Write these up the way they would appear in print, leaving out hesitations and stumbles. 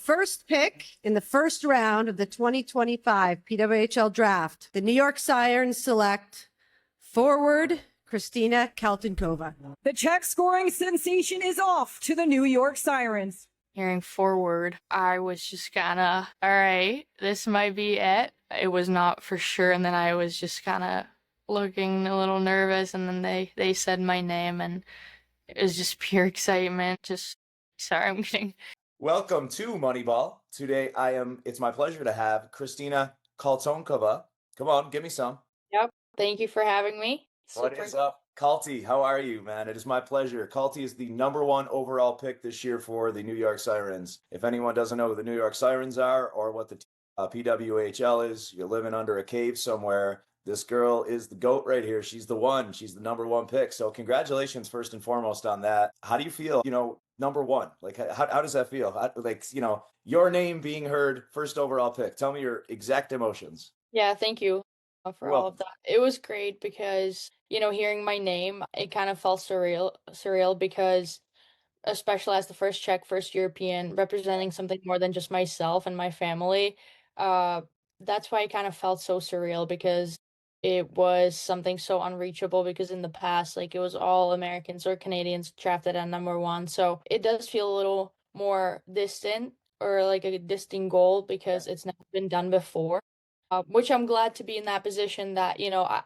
first pick in the first round of the 2025 PWHL draft, the New York Sirens select forward Kristyna Kaltounkova. The Czech scoring sensation is off to the New York Sirens. Hearing forward, I was just kinda, all right, this might be it. It was not for sure, and then I was just kinda looking a little nervous, and then they said my name, and it was just pure excitement. Sorry, I'm getting... Welcome to Moneyball. Today it's my pleasure to have Kristyna Kaltounkova. Come on, give me some. Yep, thank you for having me. What is up? Kalty, how are you, man? It is my pleasure. Kalty is the #1 overall pick this year for the New York Sirens. If anyone doesn't know who the New York Sirens are or what the PWHL is, you're living under a cave somewhere. This girl is the GOAT right here. She's the one. She's the #1 pick. So congratulations first and foremost on that. How do you feel, #1? Like, how does that feel? Your name being heard, first overall pick. Tell me your exact emotions. Yeah, thank you for all of that. It was great because, hearing my name, it kind of felt surreal because, especially as the first Czech, first European, representing something more than just myself and my family, that's why it kind of felt so surreal because it was something so unreachable because in the past, like, it was all Americans or Canadians drafted at #1. So it does feel a little more distant or like a distant goal because it's never been done before. Which I'm glad to be in that position that,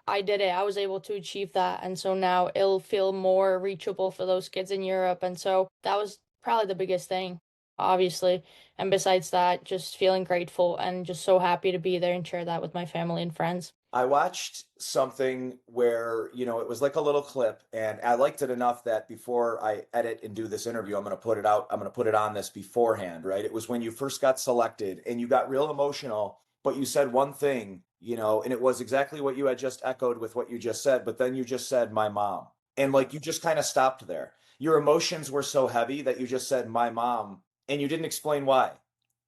I did it. I was able to achieve that. And so now it'll feel more reachable for those kids in Europe. And so that was probably the biggest thing, obviously. And besides that, just feeling grateful and just so happy to be there and share that with my family and friends. I watched something where, it was like a little clip, and I liked it enough that before I edit and do this interview, I'm going to put it out. I'm going to put it on this beforehand, right? It was when you first got selected and you got real emotional. But you said one thing, and it was exactly what you had just echoed with what you just said. But then you just said, my mom. And you just kind of stopped there. Your emotions were so heavy that you just said, my mom. And you didn't explain why.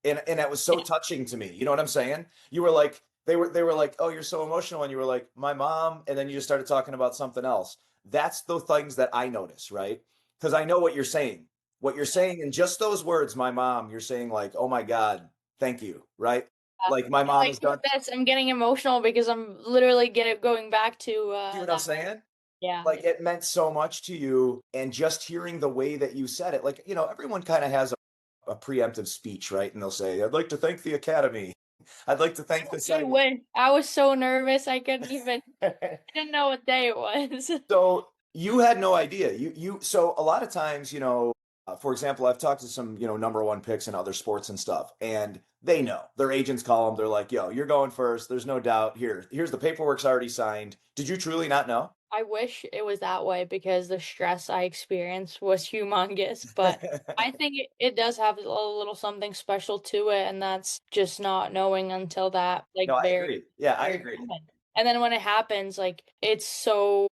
And that was so touching to me. You know what I'm saying? You were like, they were like, oh, you're so emotional. And you were like, my mom. And then you just started talking about something else. That's the things that I notice, right? Because I know what you're saying. What you're saying in just those words, my mom, you're saying like, oh my God, thank you, right? Like my mom has done this. I'm getting emotional because I'm literally going back to. See what I'm saying? Yeah. Like it meant so much to you, and just hearing the way that you said it, like everyone kind of has a preemptive speech, right? And they'll say, "I'd like to thank the Academy. I'd like to thank the." I was so nervous. I couldn't even. I didn't know what day it was. So you had no idea. So a lot of times, for example, I've talked to some, #1 picks in other sports and stuff, and they know. Their agents call them. They're like, yo, you're going first. There's no doubt. Here's the paperwork's already signed. Did you truly not know? I wish it was that way because the stress I experienced was humongous. But I think it does have a little something special to it, and that's just not knowing until that. No, I agree. Yeah, I agree. And then when it happens, like, it's so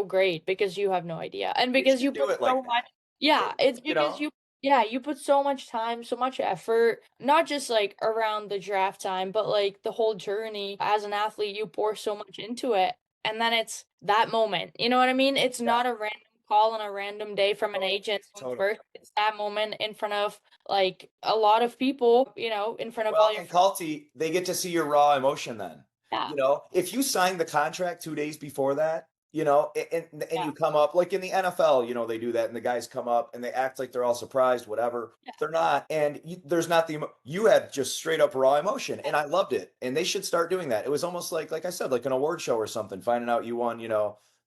great because you have no idea. And because you put so much. Yeah, it's because you put so much time, so much effort, not just like around the draft time, but like the whole journey. As an athlete, you pour so much into it. And then it's that moment. You know what I mean? It's not a random call on a random day from an agent. First, it's that moment in front of like a lot of people, in front of all your Kalty, they get to see your raw emotion then. Yeah. If you signed the contract 2 days before that, and you come up like in the NFL, they do that, and the guys come up and they act like they're all surprised, whatever. Yeah. They're not, and there's not you had just straight up raw emotion, and I loved it. And they should start doing that. It was almost like I said, like an award show or something. Finding out you won,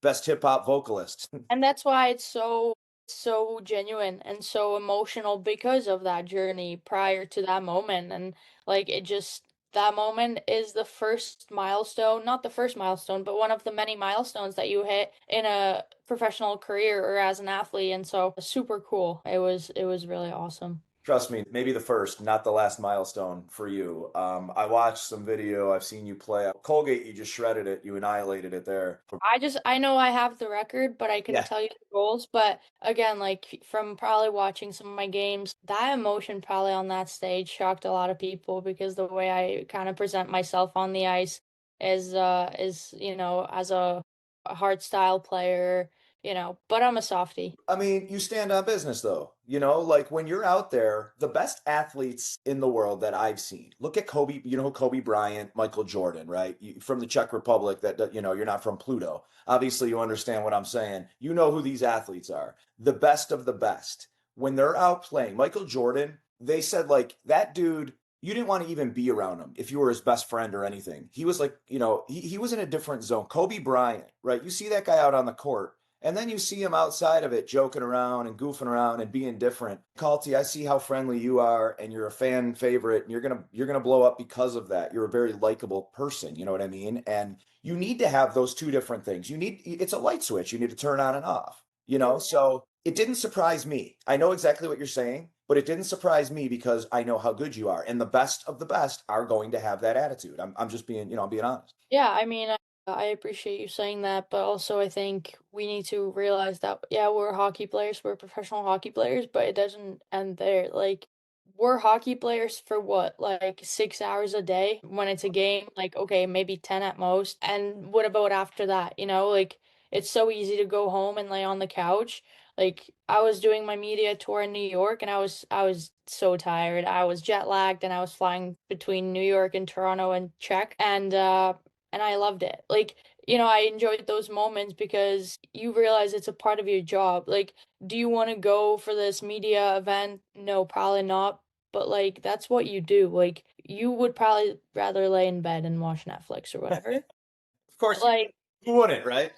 best hip hop vocalist. And that's why it's so genuine and so emotional because of that journey prior to that moment, and like that moment is the first milestone, not the first milestone, but one of the many milestones that you hit in a professional career or as an athlete. And so super cool. It was really awesome. Trust me, maybe the first, not the last milestone for you. I watched some video. I've seen you play. Colgate, you just shredded it. You annihilated it there. I know I have the record, but I couldn't tell you the goals. But again, like from probably watching some of my games, that emotion probably on that stage shocked a lot of people because the way I kind of present myself on the ice is as a hard style player, but I'm a softie. I mean, you stand on business though. You know, like when you're out there, the best athletes in the world that I've seen. Look at Kobe, you know, Kobe Bryant, Michael Jordan, right? From the Czech Republic, that, you know, you're not from Pluto. Obviously, you understand what I'm saying. You know who these athletes are. The best of the best. When they're out playing, Michael Jordan, they said like that dude, you didn't want to even be around him if you were his best friend or anything. He was like, you know, he was in a different zone. Kobe Bryant, right? You see that guy out on the court. And then you see him outside of it, joking around and goofing around and being different. Kalty, I see how friendly you are, and you're a fan favorite, and you're gonna blow up because of that. You're a very likable person, you know what I mean? And you need to have those two different things. It's a light switch. You need to turn on and off, you know? So it didn't surprise me. I know exactly what you're saying, but it didn't surprise me because I know how good you are. And the best of the best are going to have that attitude. I'm just being, you know, I'm being honest. Yeah, I mean, I appreciate you saying that, but also I think we need to realize that, yeah, we're hockey players, we're professional hockey players, but it doesn't end there. Like, we're hockey players for what, like 6 hours a day when it's a game, like, okay, maybe 10 at most. And what about after that? You know, like, it's so easy to go home and lay on the couch. Like, I was doing my media tour in New York and I was so tired. I was jet lagged and I was flying between New York and Toronto and Czech, and I loved it. Like, you know, I enjoyed those moments because you realize it's a part of your job. Like, do you want to go for this media event? No, probably not. But like, that's what you do. Like, you would probably rather lay in bed and watch Netflix or whatever. Of course, Like, who wouldn't, right?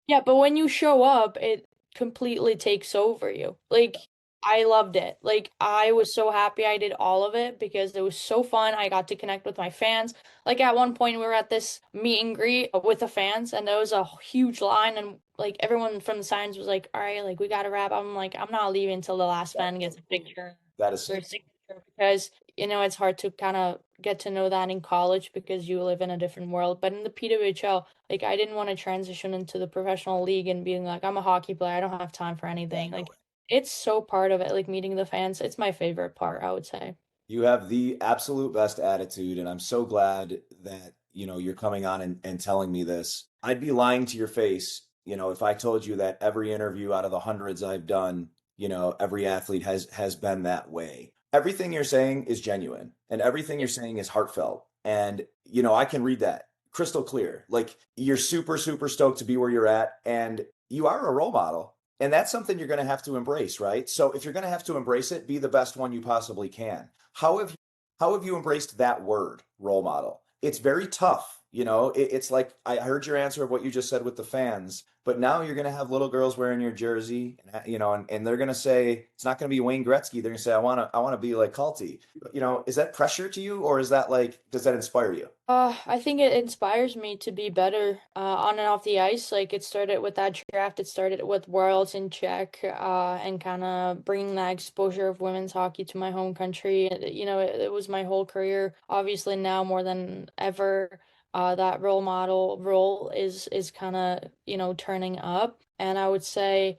yeah, but when you show up, it completely takes over you. Like, I loved it. Like, I was so happy I did all of it because it was so fun. I got to connect with my fans. Like, at one point, we were at this meet and greet with the fans, and there was a huge line, and like everyone from the signs was like, "All right, like we gotta wrap." I'm like, I'm not leaving until the last fan gets a picture That is their signature because you know it's hard to kind of get to know that in college because you live in a different world. But in the PWHL, like I didn't want to transition into the professional league and being like I'm a hockey player, I don't have time for anything. Like it's so part of it, like meeting the fans. It's my favorite part, I would say. You have the absolute best attitude, and I'm so glad that, you know, you're coming on and telling me this. I'd be lying to your face, you know, if I told you that every interview out of the hundreds I've done, you know, every athlete has been that way. Everything you're saying is genuine, and everything you're saying is heartfelt. And, you know, I can read that crystal clear. Like you're super, super stoked to be where you're at, and you are a role model. And that's something you're going to have to embrace, right? So if you're going to have to embrace it, be the best one you possibly can. How have you embraced that word, role model? It's very tough, you know. It's like I heard your answer of what you just said with the fans, but now you're gonna have little girls wearing your jersey, you know, and they're gonna say it's not gonna be Wayne Gretzky. They're gonna say I wanna be like Kalty. You know, is that pressure to you, or is that like does that inspire you? I think it inspires me to be better on and off the ice. Like it started with that draft, it started with Worlds in Czech, and kind of bringing that exposure of women's hockey to my home country. You know, it was my whole career. Obviously, now more than ever, that role model role is kind of you know turning up, and I would say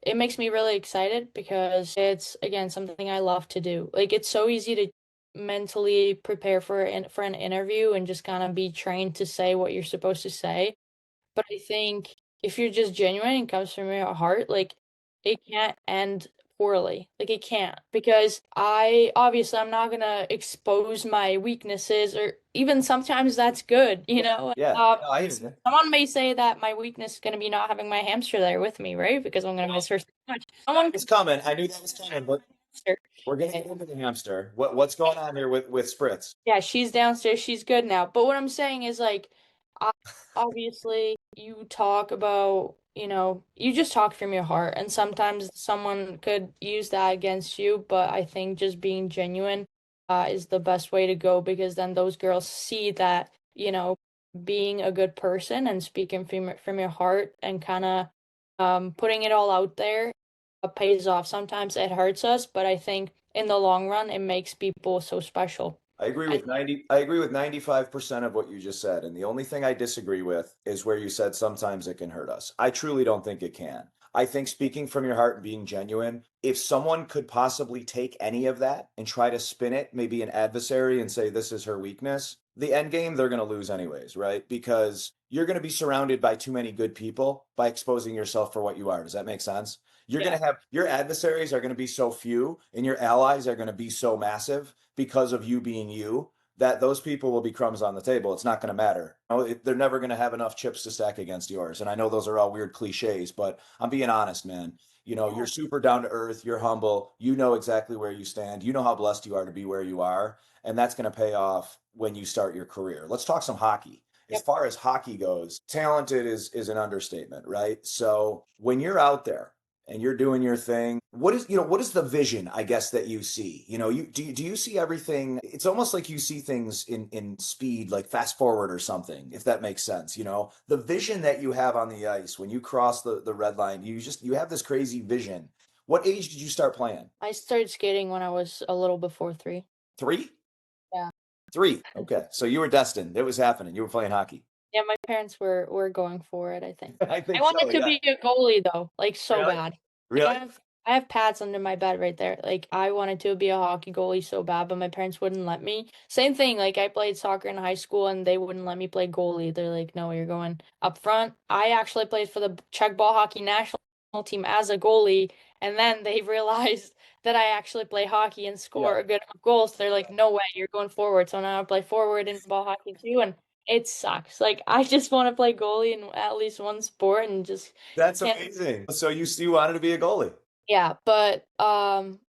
it makes me really excited because it's again something I love to do. Like it's so easy to mentally prepare for an interview and just kind of be trained to say what you're supposed to say. But I think if you're just genuine and comes from your heart, like it can't end poorly. Like it can't because I'm not gonna expose my weaknesses or even sometimes that's good, you know. Yeah, no, I hear you. Someone may say that my weakness is gonna be not having my hamster there with me, right? Because I'm gonna miss her so much. Someone It's coming. I knew that was coming, but we're gonna get into the hamster. What's going on here with Spritz? Yeah, she's downstairs. She's good now. But what I'm saying is like o- obviously you talk about, you know, you just talk from your heart and sometimes someone could use that against you, but I think just being genuine is the best way to go because then those girls see that, you know, being a good person and speaking from your heart and kind of putting it all out there pays off. Sometimes it hurts us, but I think in the long run, it makes people so special. I agree with 95% of what you just said. And the only thing I disagree with is where you said sometimes it can hurt us. I truly don't think it can. I think speaking from your heart and being genuine, if someone could possibly take any of that and try to spin it, maybe an adversary and say this is her weakness, the end game they're going to lose anyways, right? Because you're going to be surrounded by too many good people by exposing yourself for what you are. Does that make sense? You're going to have your adversaries are going to be so few and your allies are going to be so massive because of you being you that those people will be crumbs on the table. It's not going to matter. They're never going to have enough chips to stack against yours. And I know those are all weird cliches, but I'm being honest, man. You're super down to earth. You're humble. You know exactly where you stand. You know how blessed you are to be where you are. And that's going to pay off when you start your career. Let's talk some hockey. As far as hockey goes, talented is an understatement, right? So when you're out there and you're doing your thing, what is the vision, I guess, that you see? Do you see everything? It's almost like you see things in speed, like fast forward or something, if that makes sense. The vision that you have on the ice when you cross the red line, you have this crazy vision. What age did you start playing? I started skating when I was a little before 3. 3? Yeah. 3. Okay. So you were destined. It was happening. You were playing hockey. Yeah, my parents were going for it, I think. I think I wanted so, to be a goalie though, like so Really? bad. Like, Really? I have pads under my bed right there. Like I wanted to be a hockey goalie so bad, but my parents wouldn't let me. Same thing, like I played soccer in high school and they wouldn't let me play goalie. They're like, "No, you're going up front." I actually played for the Czech ball hockey national team as a goalie, and then they realized that I actually play hockey and score a good amount of goals. They're like, "No way, you're going forward." So now I play forward in ball hockey too, and it sucks. Like I just want to play goalie in at least one sport and just That's can't. amazing. So you wanted to be a goalie. Yeah, but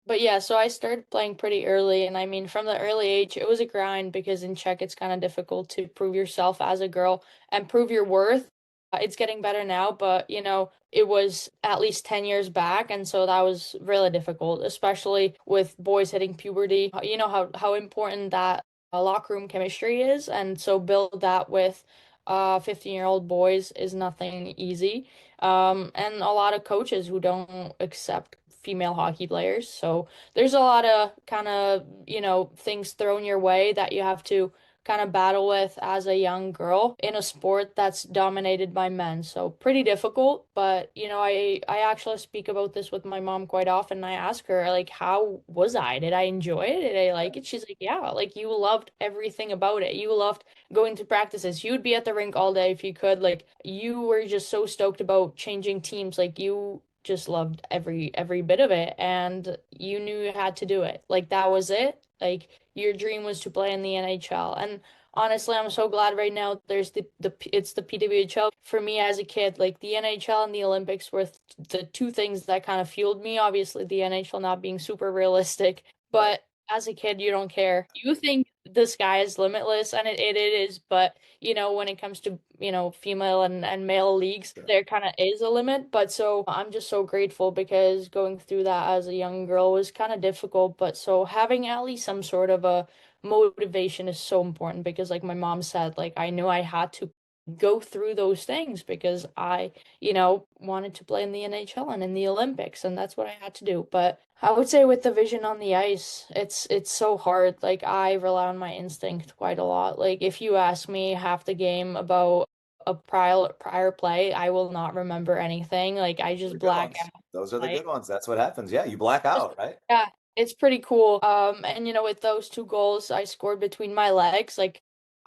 yeah, so I started playing pretty early, and I mean from the early age it was a grind because in Czech it's kind of difficult to prove yourself as a girl and prove your worth. It's getting better now, but it was at least 10 years back, and so that was really difficult, especially with boys hitting puberty. You know how important that locker room chemistry is, and so build that with 15-year-old boys is nothing easy. And a lot of coaches who don't accept female hockey players. So there's a lot of kind of, things thrown your way that you have to kind of battle with as a young girl in a sport that's dominated by men. So pretty difficult, but I actually speak about this with my mom quite often. I ask her like, how was I? Did I enjoy it? Did I like it? She's like, yeah, like you loved everything about it. You loved going to practices. You would be at the rink all day if you could. Like you were just so stoked about changing teams. Like you just loved every bit of it and you knew you had to do it. Like that was it. Like your dream was to play in the NHL. And honestly, I'm so glad right now there's it's the PWHL. For me as a kid, like the NHL and the Olympics were the two things that kind of fueled me. Obviously, the NHL not being super realistic, but as a kid, you don't care. You think the sky is limitless, and it is, but when it comes to, female and male leagues, there kind of is a limit. But so I'm just so grateful because going through that as a young girl was kind of difficult. But so having at least some sort of a motivation is so important because like my mom said, like I knew I had to go through those things because I, wanted to play in the NHL and in the Olympics, and that's what I had to do. But I would say with the vision on the ice, it's so hard. Like I rely on my instinct quite a lot. Like if you ask me half the game about a prior play, I will not remember anything. Like I just black out. Those are the good ones. That's what happens. Yeah, you black out, right? Yeah, it's pretty cool. And with those 2 goals I scored between my legs, like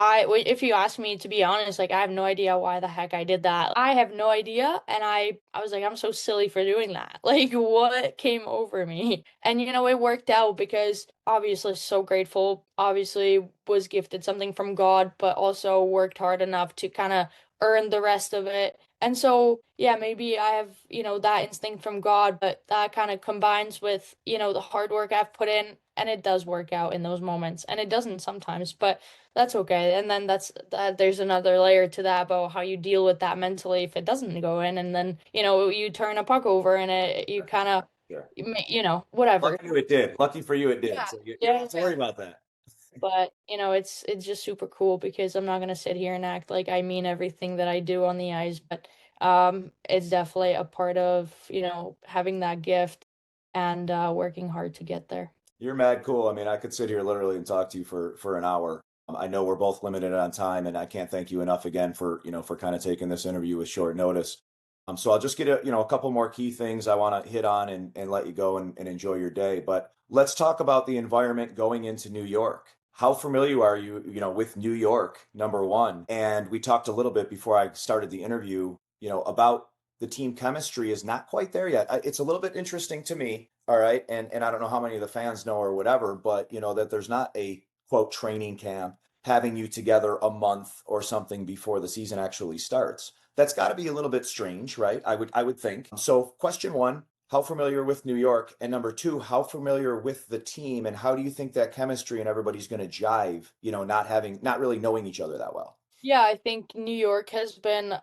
if you ask me to be honest, like I have no idea why the heck I did that. I have no idea, and I was like, I'm so silly for doing that. Like what came over me? And it worked out because obviously so grateful. Obviously was gifted something from God, but also worked hard enough to kind of earn the rest of it. And so, yeah, maybe I have, that instinct from God, but that kind of combines with, the hard work I've put in, and it does work out in those moments. And it doesn't sometimes, but that's okay. And then there's another layer to that about how you deal with that mentally if it doesn't go in, and then, you turn a puck over and you kind of, whatever. Lucky you it did. Lucky for you it did. Yeah. So you don't have to worry about that. But it's just super cool because I'm not gonna sit here and act like I mean everything that I do on the ice, but it's definitely a part of having that gift and working hard to get there. You're mad cool. I mean, I could sit here literally and talk to you for an hour. I know we're both limited on time, and I can't thank you enough again for for kind of taking this interview with short notice. So I'll just get a couple more key things I want to hit on and let you go and enjoy your day. But let's talk about the environment going into New York. How familiar are you, with New York, number one? And we talked a little bit before I started the interview, about the team chemistry is not quite there yet. It's a little bit interesting to me. All right. And I don't know how many of the fans know or whatever, but you know, that there's not a quote training camp having you together a month or something before the season actually starts. That's got to be a little bit strange, right? I would think. So question one, how familiar with New York? And number two, how familiar with the team and how do you think that chemistry and everybody's going to jive, you know, not really knowing each other that well? Yeah, I think New York has been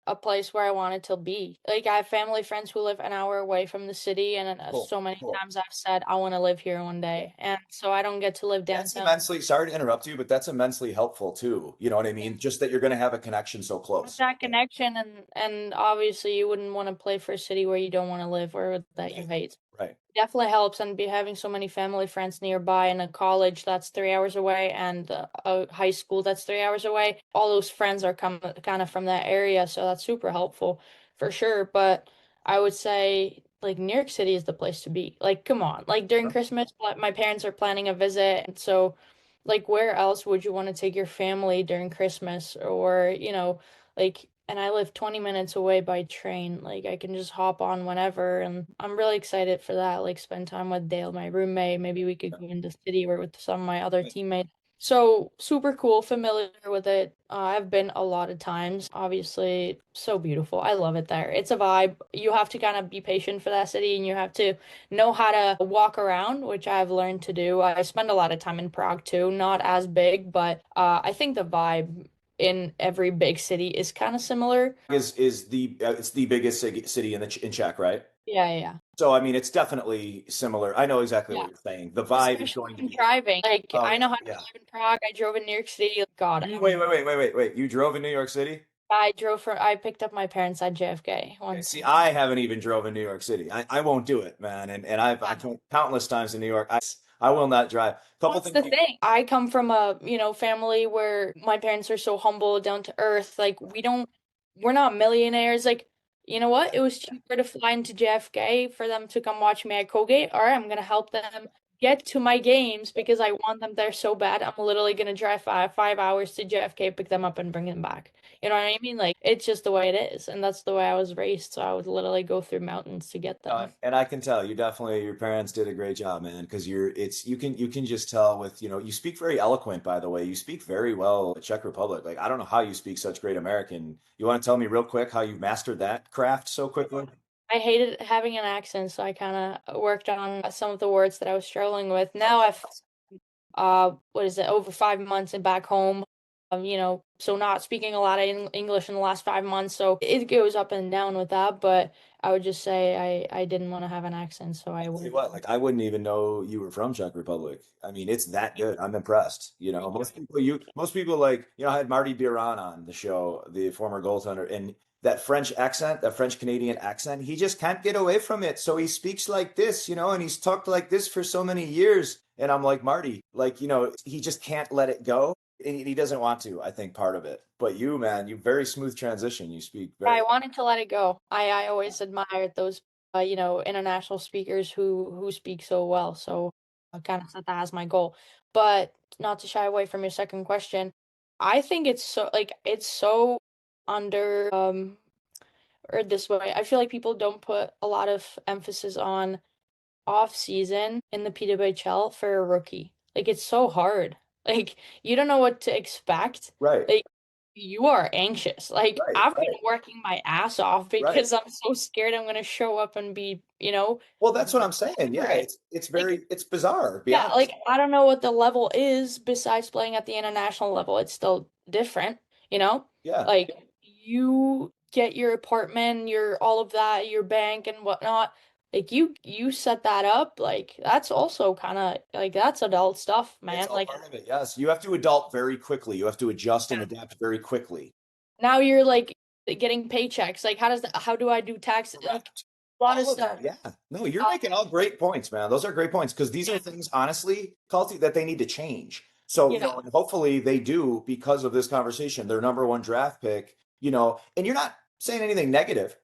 a place where I wanted to be. Like, I have family friends who live an hour away from the city, and Cool, so many cool. times I've said I want to live here one day, and so I don't get to live That's downtown. immensely, sorry to interrupt you, but that's immensely helpful too. You know what I mean? Just that you're going to have a connection so With close. that connection, and obviously you wouldn't want to play for a city where you don't want to live or that you hate. Right. Definitely helps, and be having so many family friends nearby, and a college that's 3 hours away, and a high school that's 3 hours away. All those friends are kind of from that area, so that's super helpful for sure. But I would say like New York City is the place to be. Like, come on, like during Christmas, my parents are planning a visit, and so like where else would you want to take your family during Christmas, or like, and I live 20 minutes away by train. Like, I can just hop on whenever, and I'm really excited for that. Like, spend time with Dale, my roommate. Maybe we could go in the city or with some of my other teammates. So super cool, familiar with it. I've been a lot of times. Obviously, so beautiful. I love it there. It's a vibe. You have to kind of be patient for that city, and you have to know how to walk around, which I've learned to do. I spend a lot of time in Prague too, not as big, but I think the vibe in every big city is kind of similar. Is the it's the biggest city in in Czech, right? Yeah, yeah, yeah. So I mean, it's definitely similar. I know exactly Yeah. what you're saying. The vibe is Especially going to in be. driving. Like, Oh I yeah, know how to yeah. drive in Prague. I drove in New York City. God, Wait. You drove in New York City? I picked up my parents at JFK Okay, once. see, I haven't even drove in New York City. I won't do it, man. And I've Wow. been countless times in New York. I will not drive. Couple That's the things. thing. I come from a, family where my parents are so humble, down to earth. Like, we're not millionaires. Like, you know what? It was cheaper to fly into JFK for them to come watch me at Colgate. All right, I'm gonna help them get to my games because I want them there so bad. I'm literally gonna drive 5 hours to JFK, pick them up, and bring them back. You know what I mean? Like, it's just the way it is, and that's the way I was raised. So I would literally go through mountains to get them. And I can tell your parents did a great job, man, because you can just tell with, you know, you speak very eloquent, by the way. You speak very well Czech Republic. Like, I don't know how you speak such great American. You want to tell me real quick how you mastered that craft so quickly? I hated having an accent, so I kind of worked on some of the words that I was struggling with. Now I've what is it, over 5 months and back home. So not speaking a lot of English in the last 5 months, so it goes up and down with that. But I would just say I didn't want to have an accent, so I Tell you would. what, like I wouldn't even know you were from Czech Republic. I mean, it's that good. I'm impressed. You know, most people like, you know, I had Marty Biron on the show, the former goaltender, and that French accent, that French Canadian accent, he just can't get away from it. So he speaks like this, you know, and he's talked like this for so many years. And I'm like, Marty, like, you know, he just can't let it go. And he doesn't want to, I think, part of it. But you, man, you very smooth transition. You speak very I wanted to let it go. I always admired those international speakers who speak so well. So I kind of set that as my goal. But not to shy away from your second question, I think it's so under or this way. I feel like people don't put a lot of emphasis on off season in the PWHL for a rookie. Like, it's so hard. Like, you don't know what to expect. right, Like, you are anxious. Like, right, I've been right, working my ass off right. because I'm so scared I'm gonna show up and be, Well, that's what I'm saying. Yeah, favorite. Like, it's bizarre, to be yeah, honest. like, I don't know what the level is besides playing at the international level. It's still different, you know? Yeah. Like, you get your apartment, your all of that, your bank and whatnot. Like, you set that up, like, that's also kind of like, that's adult stuff, It's man. all Like, part of it. Yes. You have to adult very quickly. You have to adjust and adapt very quickly. now you're like getting paychecks. Like, how do I do taxes? Like, Correct. a lot of All of stuff. that. Yeah. No, you're Uh, making all great points, man. Those are great points because these are things, honestly, Kalty, that they need to change. So, you yeah. know, and hopefully they do because of this conversation, their number one draft pick, you know, and you're not saying anything negative.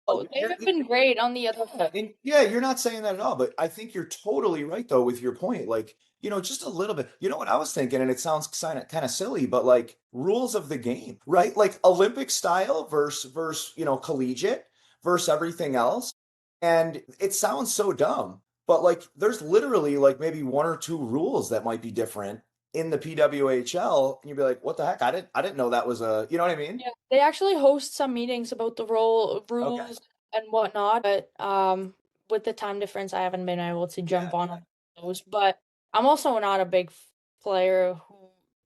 Oh, Oh, they have been great on the other side. and yeah, you're not saying that at all, but I think you're totally right though with your point. Like, you know, just a little bit. You know what I was thinking, and it sounds kind of silly, but like rules of the game, right? Like Olympic style versus you know collegiate versus everything else. And it sounds so dumb, but like there's literally like maybe one or two rules that might be different in the PWHL, and you'd be like, "What the heck? I didn't know that was a." You know what I mean? Yeah, they actually host some meetings about the rules Okay. and whatnot, but with the time difference, I haven't been able to jump Yeah. on those. But I'm also not a big player who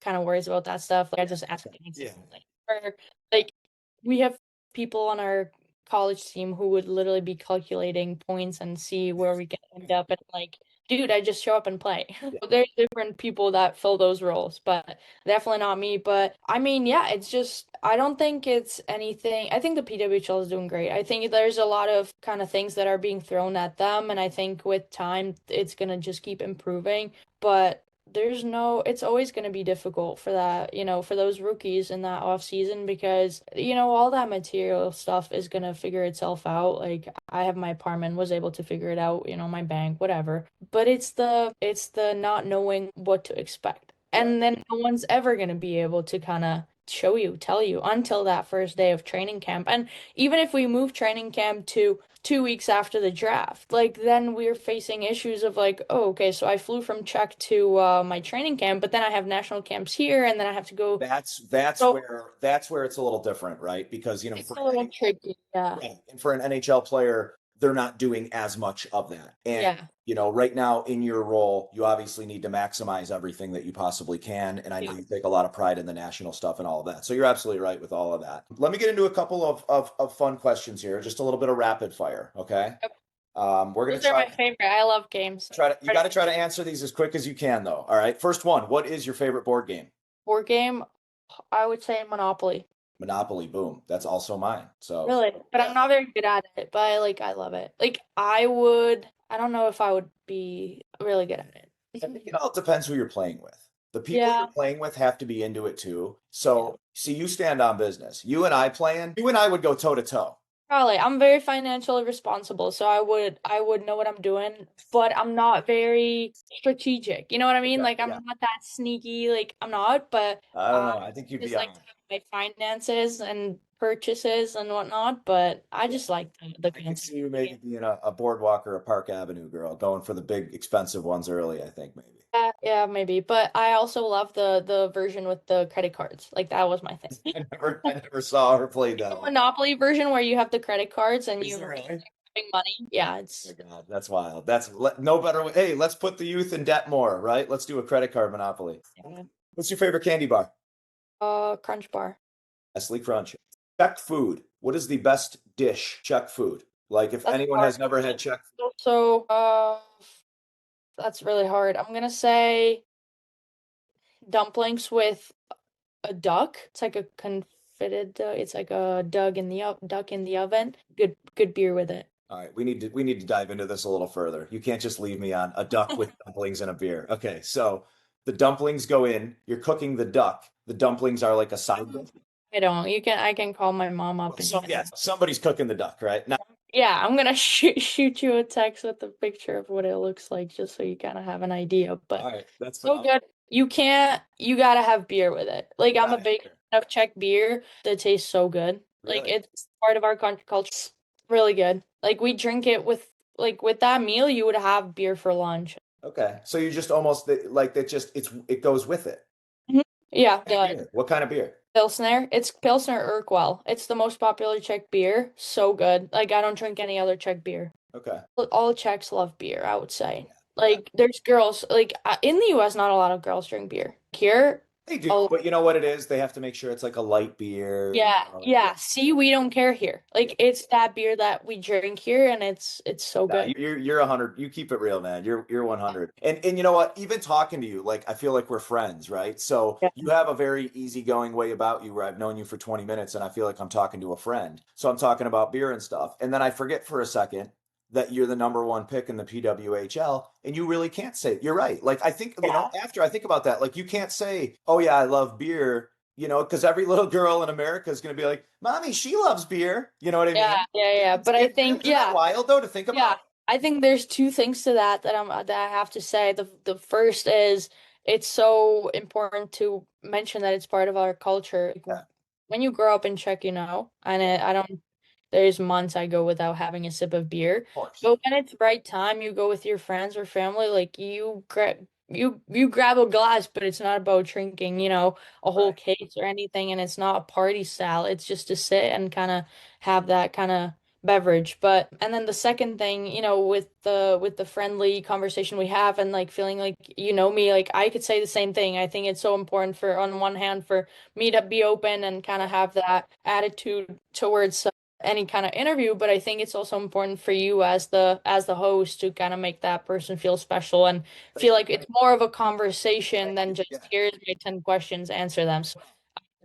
kind of worries about that stuff. Like I just ask anything. Yeah. Like we have people on our college team who would literally be calculating points and see where we can end up, and like, dude, I just show up and play. There's different people that fill those roles, but definitely not me. But I mean, yeah, it's just I don't think it's anything. I think the PWHL is doing great. I think there's a lot of kind of things that are being thrown at them, and I think with time it's gonna just keep improving. But it's always going to be difficult for that, for those rookies in that off season because, all that material stuff is going to figure itself out. Like I have my apartment, was able to figure it out, my bank, whatever. But it's the not knowing what to expect. And then no one's ever going to be able to kind of tell you until that first day of training camp. And even if we move training camp to 2 weeks after the draft, like then we're facing issues of like, oh, okay, so I flew from Czech to my training camp, but then I have national camps here, and then I have to go. That's So where it's a little different, right? Because it's a little tricky. Yeah. right, and for an NHL player, they're not doing as much of that. And Yeah. right now in your role, you obviously need to maximize everything that you possibly can. And I know you take a lot of pride in the national stuff and all of that. So you're absolutely right with all of that. Let me get into a couple of fun questions here, just a little bit of rapid fire. Okay. Yep. We're gonna Those are my favorite. I love games. you got to try to answer these as quick as you can, though. All right. First one. What is your favorite board game? Board game, I would say Monopoly. Monopoly. Boom. That's also mine. So Really, but I'm not very good at it. But I love it. Like I don't know if I would be really good at it. it depends who you're playing with. The people Yeah. you're playing with have to be into it too. So, see, you stand on business. You and I would go toe to toe. Probably. I'm very financially responsible, so I would know what I'm doing, but I'm not very strategic. You know what I mean? Okay, Like I'm yeah. not that sneaky. Like I'm not, but I don't know. I think you'd just be like on. to have my finances and purchases and whatnot. But I just like the I can see you fancy. maybe being a boardwalk or a Park Avenue girl, going for the big expensive ones early, I think maybe. Yeah, maybe. But I also love the version with the credit cards. Like that was my thing. I never saw or played that The one. Monopoly version where you have the credit cards and Is you there really? having money. Yeah, Oh it's my God, that's wild. No better way. Hey, let's put the youth in debt more, right? Let's do a credit card monopoly. What's your favorite candy bar? Crunch Bar. Nestle Crunch. Czech food. What is the best dish? Czech food. Like if That's anyone hard. has never had Czech food. So, that's really hard. I'm gonna say dumplings with a duck. It's like a confitted duck. It's like a duck in the oven. Good beer with it. All right, we need to dive into this a little further. You can't just leave me on a duck with dumplings and a beer. Okay, so the dumplings go in, you're cooking the duck. The dumplings are like a side dish. I don't. I can call my mom up and So yeah, somebody's cooking the duck, right? Now, yeah, I'm gonna shoot you a text with a picture of what it looks like just so you kind of have an idea. But all right, that's so good. You gotta have beer with it. Like I'm a Got it. big fan of Czech beer that tastes so good. Like Really? it's part of our culture. It's really good. Like we drink it with that meal, you would have beer for lunch. Okay, so you just almost like that. Just it goes with it. Yeah, What kind of beer? What kind of beer? Pilsner. It's Pilsner Urquell. It's the most popular Czech beer. So good. Like I don't drink any other Czech beer. Okay. All Czechs love beer, I would say. Like there's girls like in the US, not a lot of girls drink beer. Here, They do, but you know what it is? They have to make sure it's like a light beer. yeah. See, we don't care here. Like it's that beer that we drink here, and it's so Nah, good. you're 100. You keep it real, man. You're 100. And you know what? Even talking to you, like I feel like we're friends, right? So Yeah. you have a very easygoing way about you where I've known you for 20 minutes and I feel like I'm talking to a friend. So I'm talking about beer and stuff. And then I forget for a second that you're the number one pick in the PWHL, and you really can't say you're right. Like I think, after I think about that, like you can't say, "Oh yeah, I love beer," because every little girl in America is going to be like, "Mommy, she loves beer." You know what I mean? Yeah. But I think, Isn't that wild though to think about? yeah. I think there's two things to that that I have to say. The first is it's so important to mention that it's part of our culture. Yeah. When you grow up in Czech, and I don't there's months I go without having a sip of beer. Of course. But when it's right time, you go with your friends or family, like you grab a glass, but it's not about drinking, a whole Right. case or anything, and it's not a party style. It's just to sit and kind of have that kind of beverage. But and then the second thing, with the friendly conversation we have and like feeling like me, like I could say the same thing. I think it's so important for on one hand for me to be open and kind of have that attitude towards any kind of interview, but I think it's also important for you as the host to kind of make that person feel special and feel like it's more of a conversation than just Yeah. here's my 10 questions, answer them. So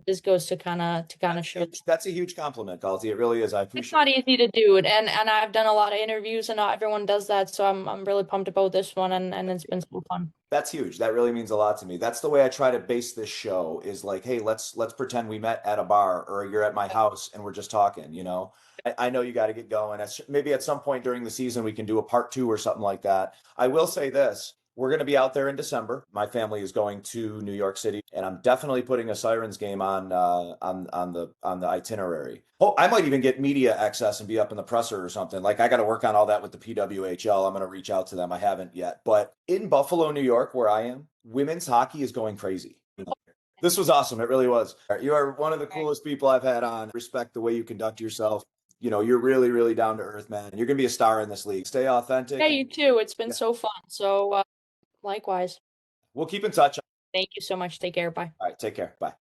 this goes to kind of show That's a huge compliment, Kalty. It really is. I it's appreciate not it. easy to do it, and I've done a lot of interviews, and not everyone does that. So I'm really pumped about this one, and it's been so fun. That's huge. That really means a lot to me. That's the way I try to base this show is like, hey, let's pretend we met at a bar or you're at my house and we're just talking, you know. I know you got to get going. Maybe at some point during the season we can do a part 2 or something like that. I will say this. We're going to be out there in December. My family is going to New York City, and I'm definitely putting a Sirens game on the itinerary. Oh, I might even get media access and be up in the presser or something. Like I got to work on all that with the PWHL. I'm going to reach out to them. I haven't yet, but in Buffalo, New York, where I am, women's hockey is going crazy. This was awesome. It really was. You are one of the coolest people I've had on. Respect the way you conduct yourself. You're really, really down to earth, man. You're going to be a star in this league. Stay authentic. Yeah, you too. It's been Yeah. so fun. So likewise. We'll keep in touch. Thank you so much. Take care. Bye. All right. Take care. Bye.